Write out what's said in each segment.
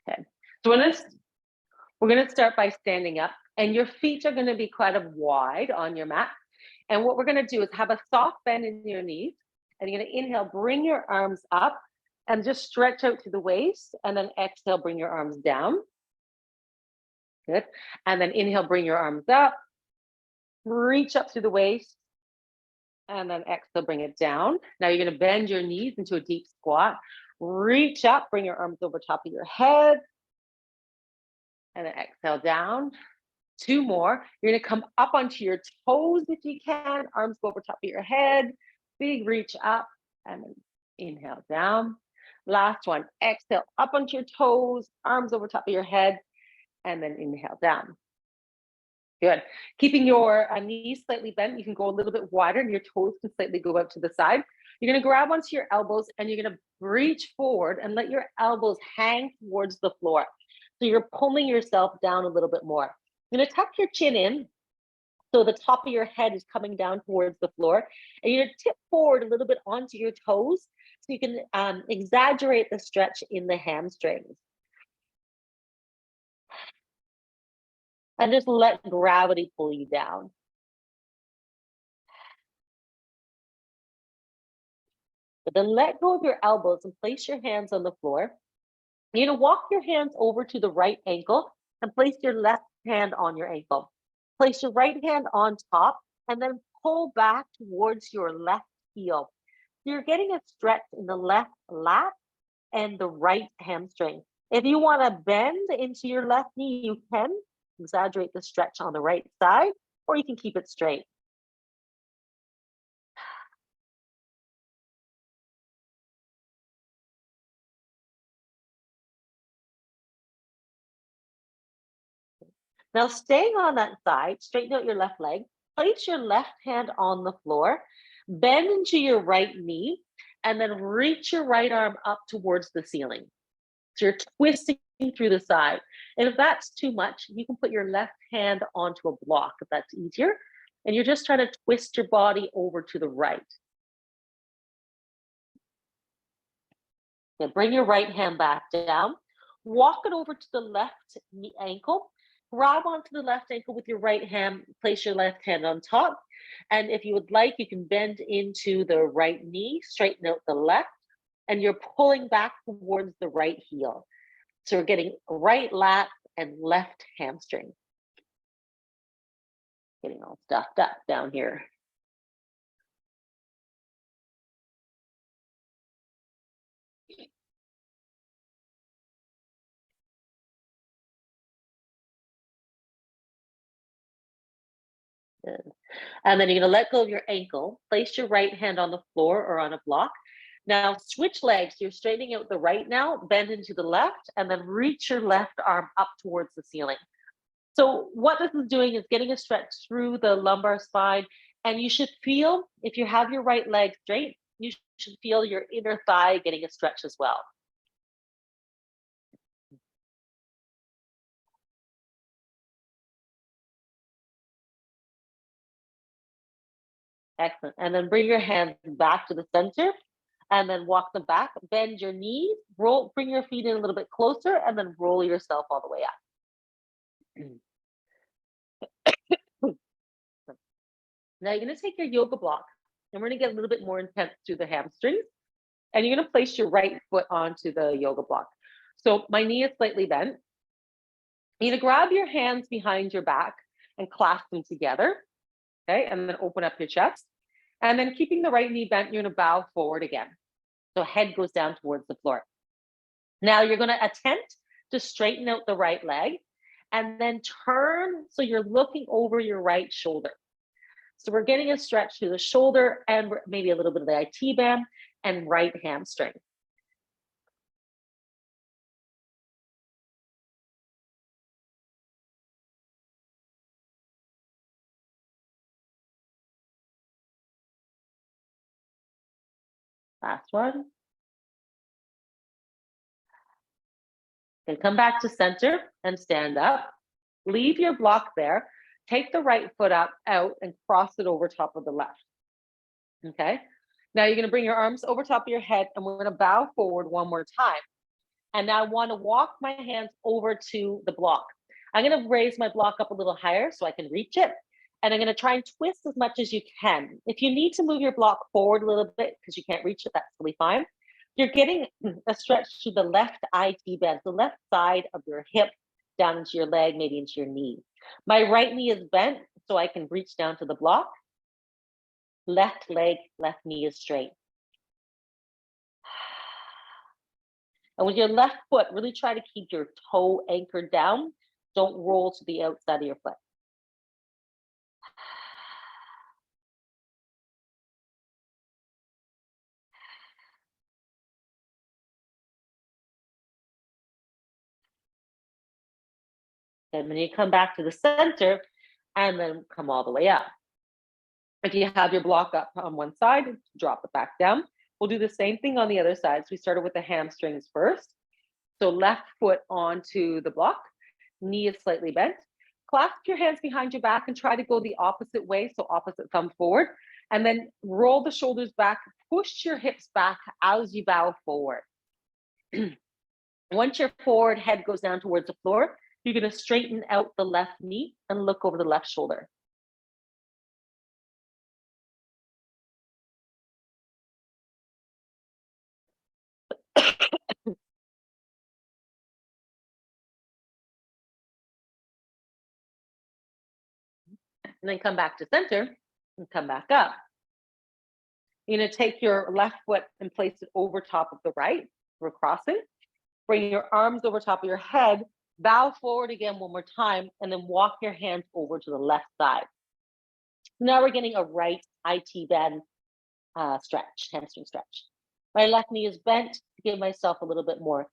Okay. So we're gonna start by standing up, and your feet are gonna be kind of wide on your mat. And what we're gonna do is have a soft bend in your knees, and you're gonna inhale, bring your arms up, and just stretch out to the waist, and then exhale, bring your arms down. Good. And then inhale, bring your arms up, reach up through the waist, and then exhale, bring it down. Now you're gonna bend your knees into a deep squat. Reach up, bring your arms over top of your head, and then exhale down. 2 more. You're gonna come up onto your toes if you can. Arms go over top of your head. Big reach up, and then inhale down. Last one. Exhale up onto your toes, arms over top of your head, and then inhale down. Good. Keeping your knees slightly bent, you can go a little bit wider and your toes can slightly go out to the side. You're going to grab onto your elbows and you're going to reach forward and let your elbows hang towards the floor. So you're pulling yourself down a little bit more. You're going to tuck your chin in so the top of your head is coming down towards the floor. And you're going to tip forward a little bit onto your toes so you can exaggerate the stretch in the hamstrings. And just let gravity pull you down. But then let go of your elbows and place your hands on the floor. You're going to walk your hands over to the right ankle and place your left hand on your ankle. Place your right hand on top and then pull back towards your left heel. So you're getting a stretch in the left lat and the right hamstring. If you want to bend into your left knee, you can. Exaggerate the stretch on the right side, or you can keep it straight. Now, staying on that side, straighten out your left leg, place your left hand on the floor, bend into your right knee, and then reach your right arm up towards the ceiling. So you're twisting through the side. And if that's too much, you can put your left hand onto a block if that's easier. And you're just trying to twist your body over to the right. Now bring your right hand back down. Walk it over to the left knee ankle. Grab onto the left ankle with your right hand. Place your left hand on top. And if you would like, you can bend into the right knee, straighten out the left, and you're pulling back towards the right heel. So we're getting right lat and left hamstring. Getting all stuffed up down here. Good. And then you're going to let go of your ankle. Place your right hand on the floor or on a block. Now switch legs. You're straightening out the right now, bend into the left, and then reach your left arm up towards the ceiling. So what this is doing is getting a stretch through the lumbar spine. And you should feel, if you have your right leg straight, you should feel your inner thigh getting a stretch as well. Excellent. And then bring your hands back to the center and then walk them back. Bend your knees, roll, bring your feet in a little bit closer, and then roll yourself all the way up. Now you're going to take your yoga block and we're going to get a little bit more intense through the hamstrings. And you're going to place your right foot onto the yoga block. So my knee is slightly bent. You're going to grab your hands behind your back and clasp them together. Okay, and then open up your chest. And then keeping the right knee bent, you're going to bow forward again. So head goes down towards the floor. Now you're going to attempt to straighten out the right leg and then turn so you're looking over your right shoulder. So we're getting a stretch through the shoulder and maybe a little bit of the IT band and right hamstring. Last one. Then come back to center and stand up. Leave your block there. Take the right foot up, out, and cross it over top of the left. Okay. Now you're going to bring your arms over top of your head and we're going to bow forward one more time. And now I want to walk my hands over to the block. I'm going to raise my block up a little higher so I can reach it. And I'm going to try and twist as much as you can. If you need to move your block forward a little bit because you can't reach it, that's totally fine. You're getting a stretch to the left IT band, the left side of your hip down into your leg, maybe into your knee. My right knee is bent so I can reach down to the block. Left leg, left knee is straight. And with your left foot, really try to keep your toe anchored down. Don't roll to the outside of your foot. And then you come back to the center and then come all the way up. If you have your block up on one side, drop it back down. We'll do the same thing on the other side. So we started with the hamstrings first. So left foot onto the block, knee is slightly bent. Clasp your hands behind your back and try to go the opposite way. So opposite thumb forward. And then roll the shoulders back, push your hips back as you bow forward. Once you're forward, head goes down towards the floor. You're going to straighten out the left knee and look over the left shoulder. And then come back to center and come back up. You're going to take your left foot and place it over top of the right. We're crossing. Bring your arms over top of your head. Bow forward again one more time, and then walk your hands over to the left side. Now we're getting a right IT bend stretch, hamstring stretch. My left knee is bent to give myself a little bit more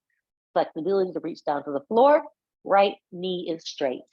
flexibility to reach down to the floor. Right knee is straight.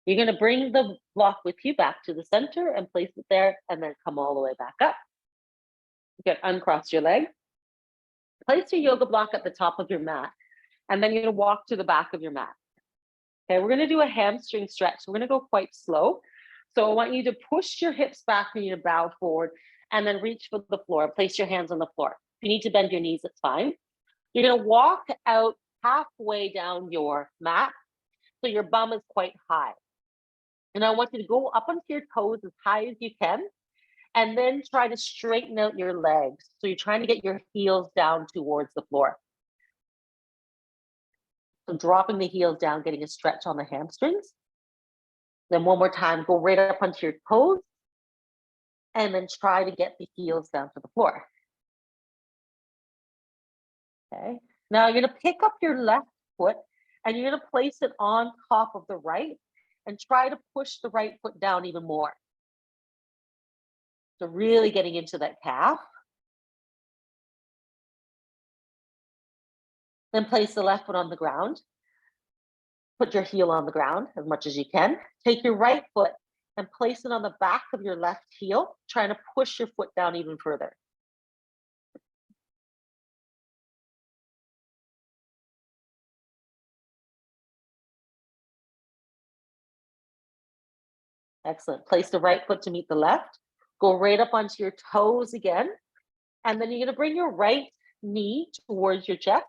You're going to bring the block with you back to the center and place it there, and then come all the way back up. You can uncross your leg. Place your yoga block at the top of your mat, and then you're going to walk to the back of your mat. Okay, we're going to do a hamstring stretch. We're going to go quite slow. So I want you to push your hips back and you to bow forward, and then reach for the floor. Place your hands on the floor. If you need to bend your knees, it's fine. You're going to walk out halfway down your mat, so your bum is quite high. And I want you to go up onto your toes as high as you can, and then try to straighten out your legs. So you're trying to get your heels down towards the floor. So dropping the heels down, getting a stretch on the hamstrings. Then one more time, go right up onto your toes, and then try to get the heels down to the floor. Okay. Now you're going to pick up your left foot, and you're going to place it on top of the right, and try to push the right foot down even more. So really getting into that calf. Then place the left foot on the ground. Put your heel on the ground as much as you can. Take your right foot and place it on the back of your left heel, trying to push your foot down even further. Excellent. Place the right foot to meet the left. Go right up onto your toes again. And then you're going to bring your right knee towards your chest.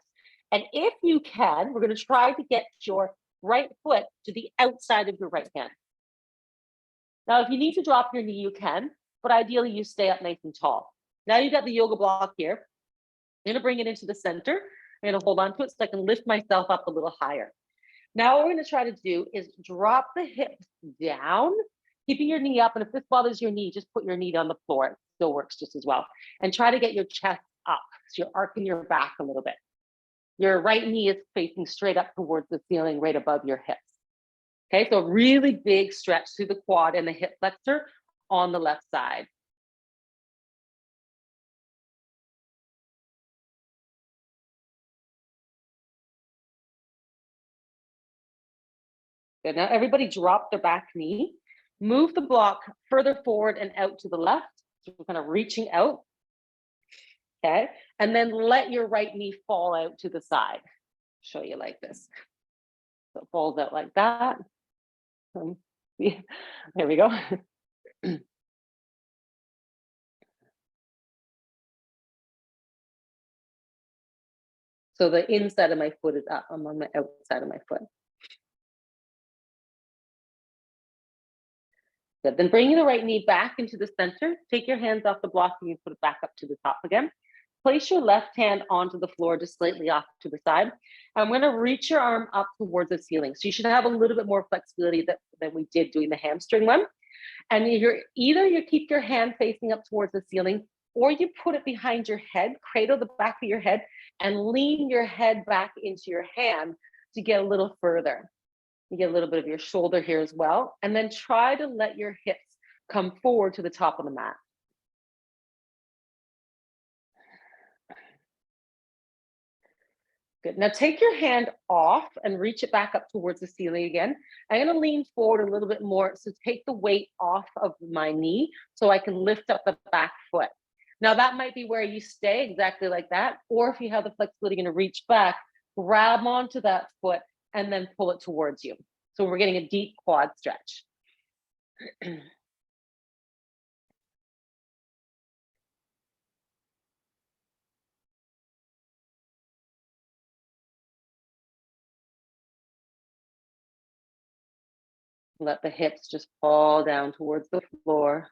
And if you can, we're going to try to get your right foot to the outside of your right hand. Now, if you need to drop your knee, you can, but ideally you stay up nice and tall. Now you've got the yoga block here. I'm going to bring it into the center. I'm going to hold on to it so I can lift myself up a little higher. Now what we're going to try to do is drop the hips down, keeping your knee up. And if this bothers your knee, just put your knee on the floor. It still works just as well. And try to get your chest up. So you're arcing your back a little bit. Your right knee is facing straight up towards the ceiling right above your hips. Okay, so really big stretch through the quad and the hip flexor on the left side. Good. Now everybody drop their back knee. Move the block further forward and out to the left. So we're kind of reaching out. Okay. And then let your right knee fall out to the side. Show you like this. So it falls out like that. Yeah, there we go. So the inside of my foot is up. I'm on the outside of my foot. Good. Then bring the right knee back into the center. Take your hands off the block and you put it back up to the top again. Place your left hand onto the floor, just slightly off to the side. I'm going to reach your arm up towards the ceiling. So you should have a little bit more flexibility than we did doing the hamstring one. And you keep your hand facing up towards the ceiling, or you put it behind your head, cradle the back of your head, and lean your head back into your hand to get a little further. You get a little bit of your shoulder here as well. And then try to let your hips come forward to the top of the mat. Good. Now take your hand off and reach it back up towards the ceiling again. I'm going to lean forward a little bit more. So take the weight off of my knee so I can lift up the back foot. Now that might be where you stay exactly like that. Or if you have the flexibility, you're going to reach back, grab onto that foot and then pull it towards you. So we're getting a deep quad stretch. Let the hips just fall down towards the floor.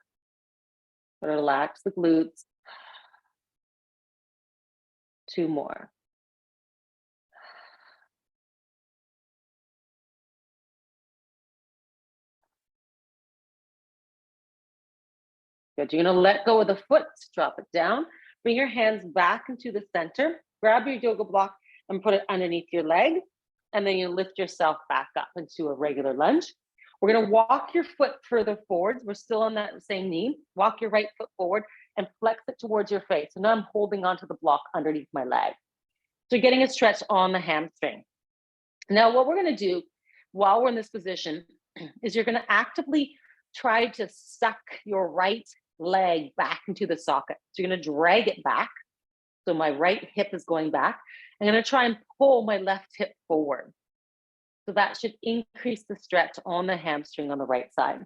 Relax the glutes. 2 more. Good. You're going to let go of the foot, drop it down. Bring your hands back into the center. Grab your yoga block and put it underneath your leg. And then you lift yourself back up into a regular lunge. We're going to walk your foot further forwards. We're still on that same knee. Walk your right foot forward and flex it towards your face. So now I'm holding onto the block underneath my leg. So you're getting a stretch on the hamstring. Now, what we're going to do while we're in this position is you're going to actively try to suck your right leg back into the socket. So you're going to drag it back. So my right hip is going back. I'm going to try and pull my left hip forward. So that should increase the stretch on the hamstring on the right side.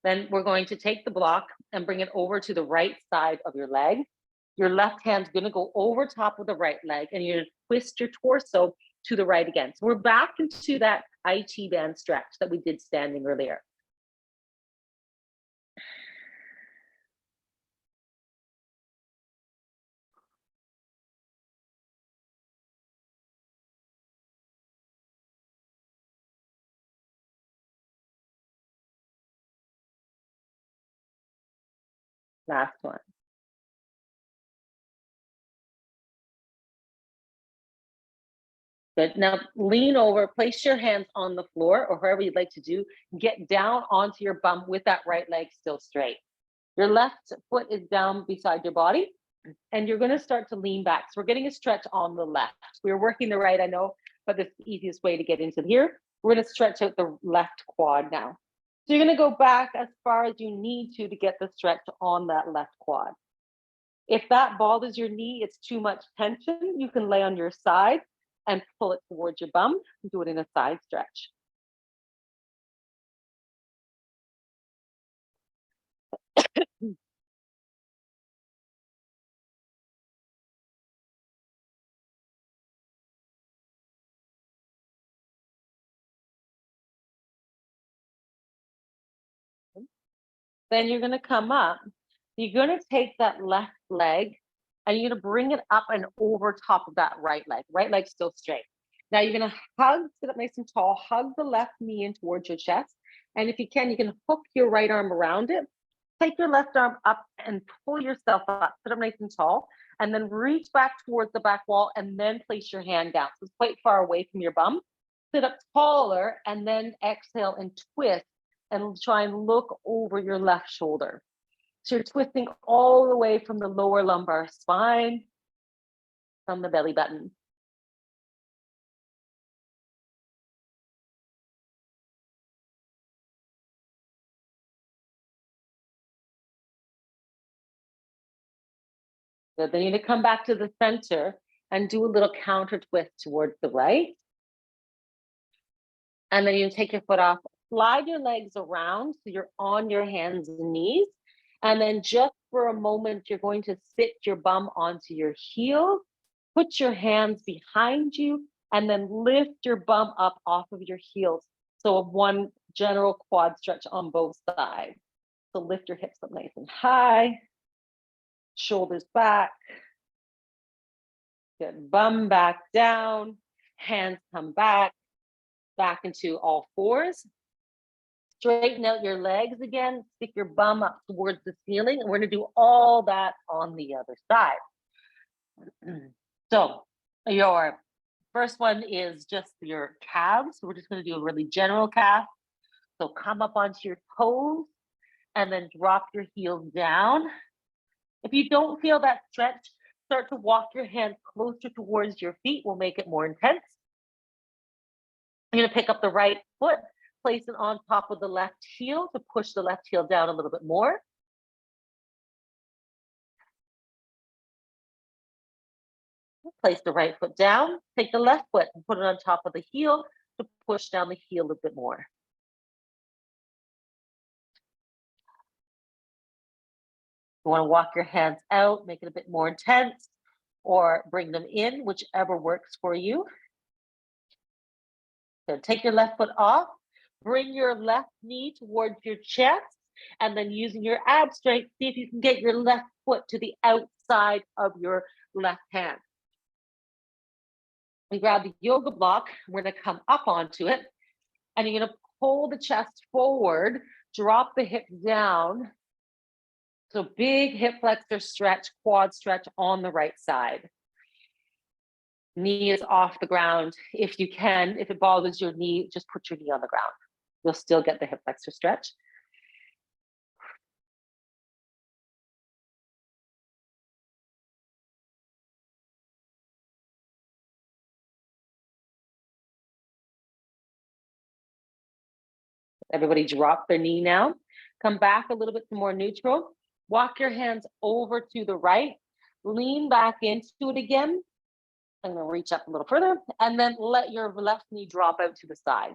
Then we're going to take the block and bring it over to the right side of your leg. Your left hand's going to go over top of the right leg and you're going to twist your torso to the right again. So we're back into that IT band stretch that we did standing earlier. Last one. Good. Now lean over, place your hands on the floor or wherever you'd like to do. Get down onto your bum with that right leg still straight. Your left foot is down beside your body and you're going to start to lean back. So we're getting a stretch on the left. We're working the right, I know, but this is the easiest way to get into here. We're going to stretch out the left quad now. So you're going to go back as far as you need to get the stretch on that left quad. If that bothers your knee, it's too much tension, you can lay on your side and pull it towards your bum and do it in a side stretch. Then you're going to come up. You're going to take that left leg and you're going to bring it up and over top of that right leg. Right leg still straight. Now you're going to sit up nice and tall, hug the left knee in towards your chest. And if you can hook your right arm around it. Take your left arm up and pull yourself up, sit up nice and tall, and then reach back towards the back wall and then place your hand down. So it's quite far away from your bum. Sit up taller and then exhale and twist and try and look over your left shoulder. So you're twisting all the way from the lower lumbar spine, from the belly button. Good. Then you're going to come back to the center and do a little counter twist towards the right. And then you take your foot off, slide your legs around so you're on your hands and knees. And then just for a moment, you're going to sit your bum onto your heel, put your hands behind you, and then lift your bum up off of your heels. So one general quad stretch on both sides. So lift your hips up nice and high, shoulders back. Good. Bum back down, hands come back into all fours. Straighten out your legs again, stick your bum up towards the ceiling, and we're going to do all that on the other side. So your first one is just your calves. So we're just going to do a really general calf. So come up onto your toes and then drop your heels down. If you don't feel that stretch, start to walk your hands closer towards your feet. We'll make it more intense. You're going to pick up the right foot, place it on top of the left heel to push the left heel down a little bit more. Place the right foot down, take the left foot and put it on top of the heel to push down the heel a little bit more. You want to walk your hands out, make it a bit more intense, or bring them in, whichever works for you. So take your left foot off, bring your left knee towards your chest, and then using your ab strength, see if you can get your left foot to the outside of your left hand. We grab the yoga block, we're going to come up onto it, and you're going to pull the chest forward, drop the hips down. So big hip flexor stretch, quad stretch on the right side. Knee is off the ground. If you can, if it bothers your knee, just put your knee on the ground. You'll still get the hip flexor stretch. Everybody drop their knee now. Come back a little bit to more neutral. Walk your hands over to the right. Lean back into it again. I'm going to reach up a little further and then let your left knee drop out to the side.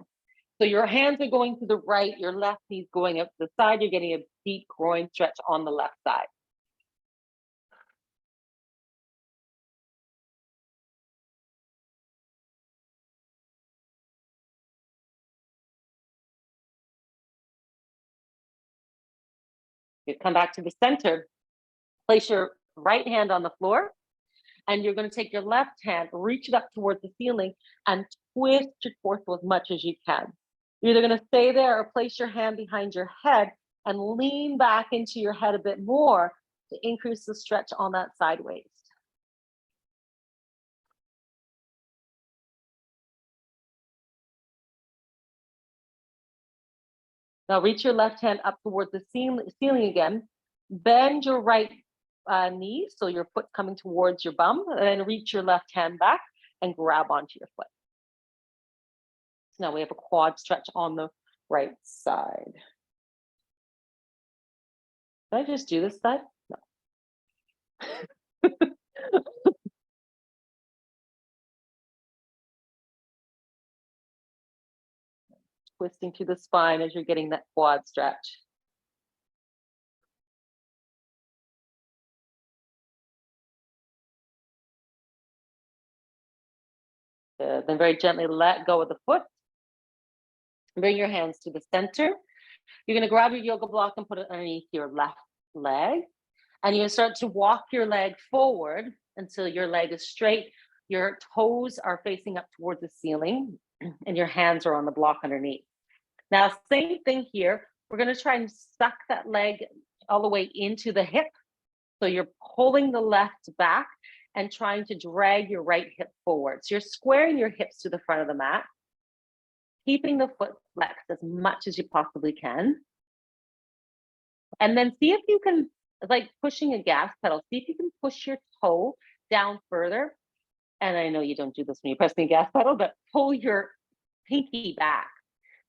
So your hands are going to the right, your left knee is going out to the side. You're getting a deep groin stretch on the left side. You come back to the center. Place your right hand on the floor. And you're going to take your left hand, reach it up towards the ceiling, and twist your torso as much as you can. You're either going to stay there or place your hand behind your head and lean back into your head a bit more to increase the stretch on that side waist. Now reach your left hand up towards the ceiling again. Bend your right knee, so your foot coming towards your bum, and then reach your left hand back and grab onto your foot. So now we have a quad stretch on the right side. Did I just do this side? No. Twisting through the spine as you're getting that quad stretch. Then very gently let go of the foot. Bring your hands to the center. You're going to grab your yoga block and put it underneath your left leg. And you start to walk your leg forward until your leg is straight. Your toes are facing up towards the ceiling and your hands are on the block underneath. Now, same thing here. We're going to try and suck that leg all the way into the hip. So you're pulling the left back and trying to drag your right hip forward. So you're squaring your hips to the front of the mat. keeping the foot flexed as much as you possibly can. And then see if you can, like pushing a gas pedal, see if you can push your toe down further. And I know you don't do this when you're pressing a gas pedal, but pull your pinky back.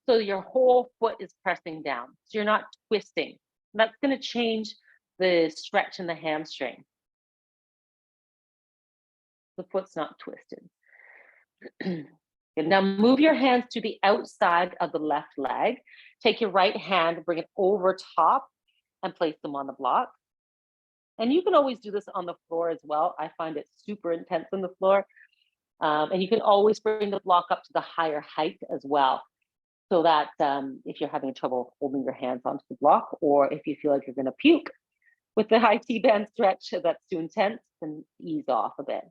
So your whole foot is pressing down. So you're not twisting. That's going to change the stretch in the hamstring. The foot's not twisted. Now move your hands to the outside of the left leg. Take your right hand, bring it over top and place them on the block. And you can always do this on the floor as well. I find it super intense on the floor. And you can always bring the block up to the higher height as well. So that if you're having trouble holding your hands onto the block, or if you feel like you're going to puke with the high T-band stretch that's too intense, then ease off a bit.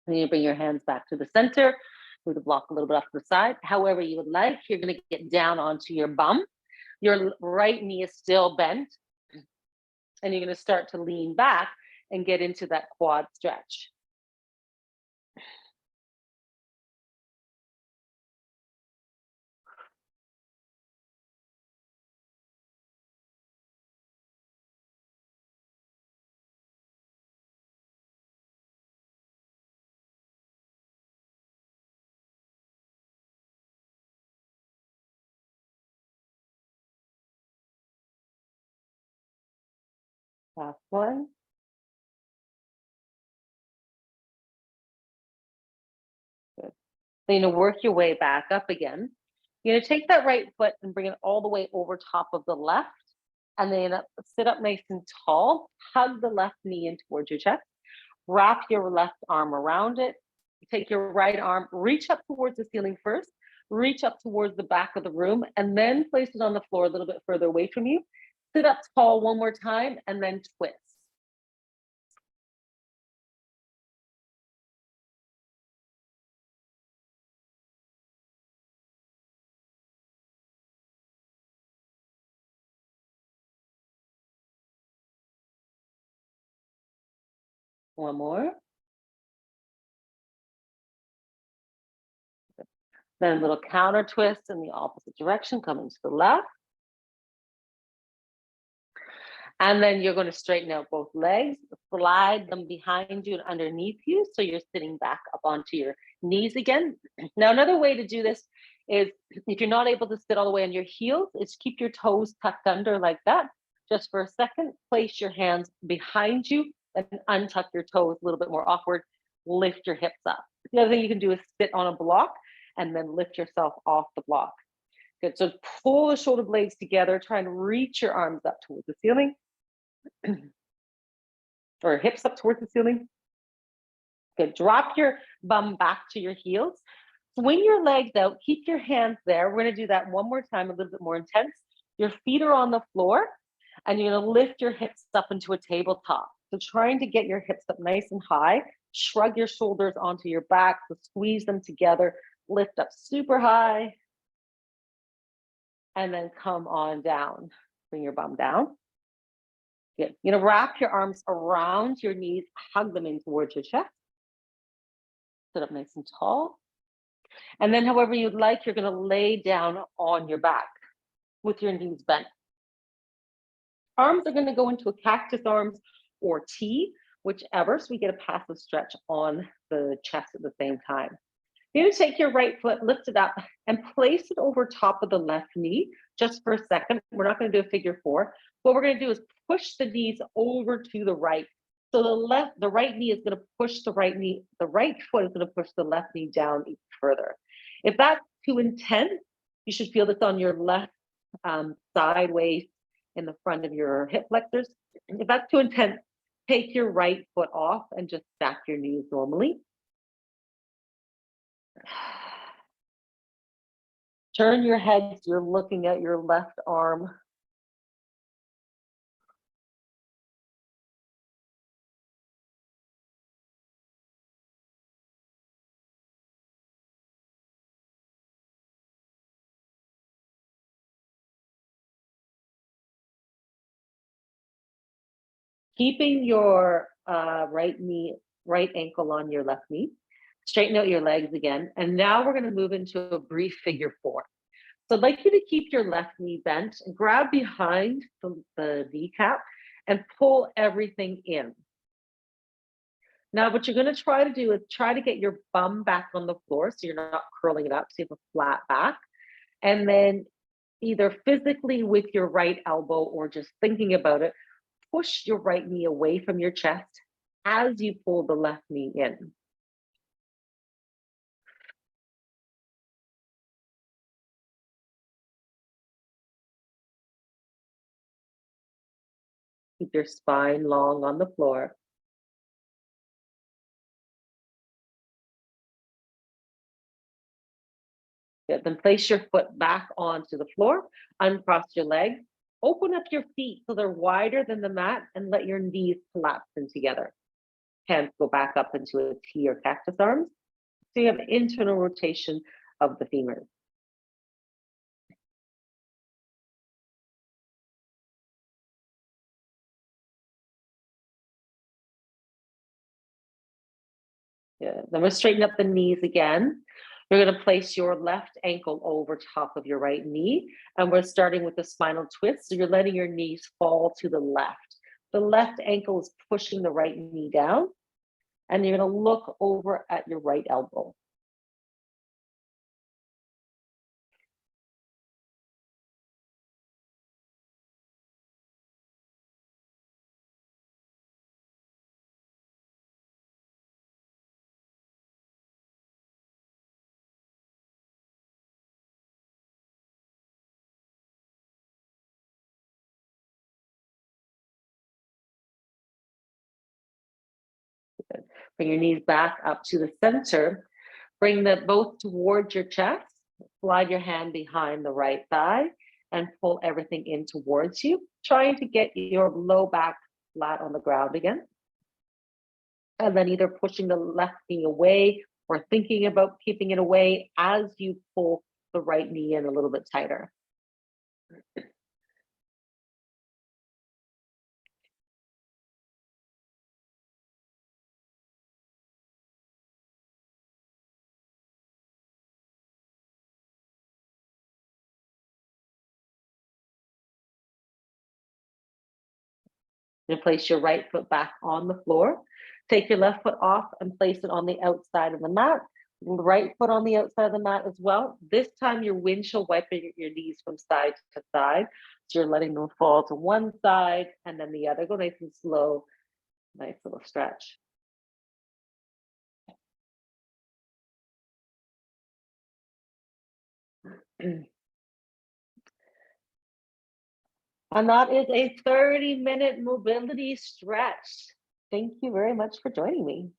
Then you bring your hands back to the center, move the block a little bit off to the side, however you would like. You're going to get down onto your bum. Your right knee is still bent, and you're going to start to lean back and get into that quad stretch. Last one. Good. Then you're going to work your way back up again. You're going to take that right foot and bring it all the way over top of the left. And then sit up nice and tall. Hug the left knee in towards your chest. Wrap your left arm around it. Take your right arm, reach up towards the ceiling first. Reach up towards the back of the room, and then place it on the floor a little bit further away from you. Sit up tall one more time, and then twist. One more. Then a little counter twist in the opposite direction, coming to the left. And then you're going to straighten out both legs, slide them behind you and underneath you. So you're sitting back up onto your knees again. Now, another way to do this is if you're not able to sit all the way on your heels, is keep your toes tucked under like that. Just for a second, place your hands behind you and untuck your toes a little bit more awkward. Lift your hips up. The other thing you can do is sit on a block and then lift yourself off the block. Good. So pull the shoulder blades together. Try and reach your arms up towards the ceiling. Or hips up towards the ceiling. Good. Drop your bum back to your heels. Swing your legs out. Keep your hands there. We're going to do that one more time, a little bit more intense. Your feet are on the floor, and you're going to lift your hips up into a tabletop. So trying to get your hips up nice and high. Shrug your shoulders onto your back. So squeeze them together. Lift up super high. And then come on down. Bring your bum down. Good. You're gonna wrap your arms around your knees, hug them in towards your chest. Sit up nice and tall. And then however you'd like, you're gonna lay down on your back with your knees bent. Arms are gonna go into a cactus arms or T, whichever, so we get a passive stretch on the chest at the same time. You're gonna take your right foot, lift it up, and place it over top of the left knee just for a second. We're not gonna do a figure four. What we're gonna do is push the knees over to the right. So the right knee is gonna push the right knee, the right foot is gonna push the left knee down even further. If that's too intense, you should feel this on your left sideways in the front of your hip flexors. If that's too intense, take your right foot off and just stack your knees normally. Turn your head so you're looking at your left arm. Keeping your right ankle on your left knee. Straighten out your legs again. And now we're going to move into a brief figure four. So I'd like you to keep your left knee bent and grab behind the kneecap and pull everything in. Now, what you're going to try to do is try to get your bum back on the floor so you're not curling it up, so you have a flat back. And then either physically with your right elbow or just thinking about it, push your right knee away from your chest as you pull the left knee in. Keep your spine long on the floor. Good. Then place your foot back onto the floor, uncross your legs, open up your feet so they're wider than the mat, and let your knees collapse in together. Hands go back up into a T or cactus arms. So you have internal rotation of the femurs. Good. Then we'll straighten up the knees again. You're going to place your left ankle over top of your right knee, and we're starting with the spinal twist. So you're letting your knees fall to the left. The left ankle is pushing the right knee down, and you're going to look over at your right elbow. Bring your knees back up to the center. Bring them both towards your chest. Slide your hand behind the right thigh and pull everything in towards you, trying to get your low back flat on the ground again. And then either pushing the left knee away or thinking about keeping it away as you pull the right knee in a little bit tighter. You place your right foot back on the floor. Take your left foot off and place it on the outside of the mat. Right foot on the outside of the mat as well. This time you're windshield wiping your knees from side to side. So you're letting them fall to one side and then the other. Go nice and slow. Nice little stretch. And that is a 30-minute mobility stretch. Thank you very much for joining me.